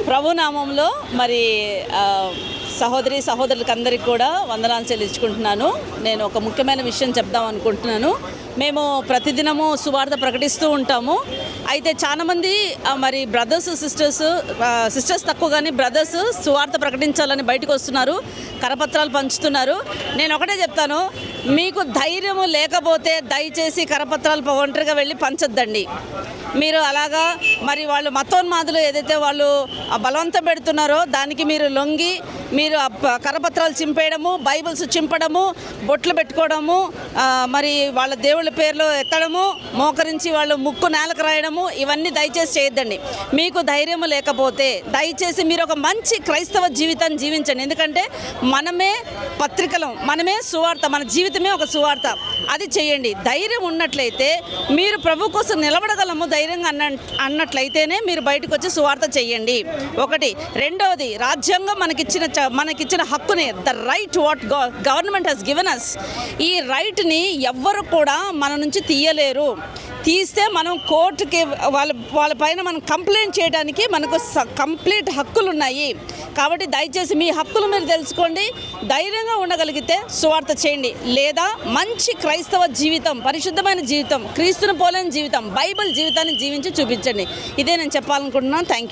ప్రభు నామంలో మరి సహోదరులకు అందరికీ కూడా వందనాలు చెల్లించుకుంటున్నాను. నేను ఒక ముఖ్యమైన విషయం చెప్దాం అనుకుంటున్నాను. మేము ప్రతిదినము సువార్త ప్రకటిస్తూ ఉంటాము. అయితే చాలామంది మరి సిస్టర్స్ తక్కువ కానీ బ్రదర్స్ సువార్త ప్రకటించాలని బయటకు వస్తున్నారు, కరపత్రాలు పంచుతున్నారు. నేను ఒకటే చెప్తాను, మీకు ధైర్యము లేకపోతే దయచేసి కరపత్రాలు ఒంటరిగా వెళ్ళి పంచొద్దండి. మీరు అలాగా మరి వాళ్ళు మతోన్మాదులు ఏదైతే వాళ్ళు బలవంతం పెడుతున్నారో దానికి మీరు లొంగి మీరు కరపత్రాలు చింపేయడము, బైబిల్స్ చింపడము, బొట్లు పెట్టుకోవడము, మరి వాళ్ళ దేవుళ్ళ పేర్లు ఎత్తడము, మోకరించి వాళ్ళు ముక్కు నేలకు రాయడము, ఇవన్నీ దయచేసి చేయొద్దండి. మీకు ధైర్యం లేకపోతే దయచేసి మీరు ఒక మంచి క్రైస్తవ జీవితాన్ని జీవించండి. ఎందుకంటే మనమే పత్రికలం, మనమే సువార్త, మన జీవితమే ఒక సువార్త. అది చేయండి. ధైర్యం ఉన్నట్లయితే మీరు ప్రభు కోసం నిలబడగలము ధైర్యంగా అన్నట్లయితేనే మీరు బయటకు వచ్చి సువార్త చేయండి. ఒకటి. రెండవది, రాజ్యాంగం మనకిచ్చిన హక్కుని, the right what government has given us, ఈ రైట్ని ఎవ్వరు కూడా మన నుంచి తీయలేరు. తీస్తే మనం కోర్టుకి వాళ్ళ పైన మనం కంప్లైంట్ చేయడానికి మనకు కంప్లీట్ హక్కులు ఉన్నాయి. కాబట్టి దయచేసి మీ హక్కులు మీరు తెలుసుకోండి, ధైర్యంగా ఉండగలిగితే సువార్త చేయండి. లేదా మంచి క్రైస్తవ జీవితం, పరిశుద్ధమైన జీవితం, క్రీస్తుని పోలేని జీవితం, బైబిల్ జీవితాన్ని జీవించి చూపించండి. ఇదే నేను చెప్పాలనుకుంటున్నాను. Thank you.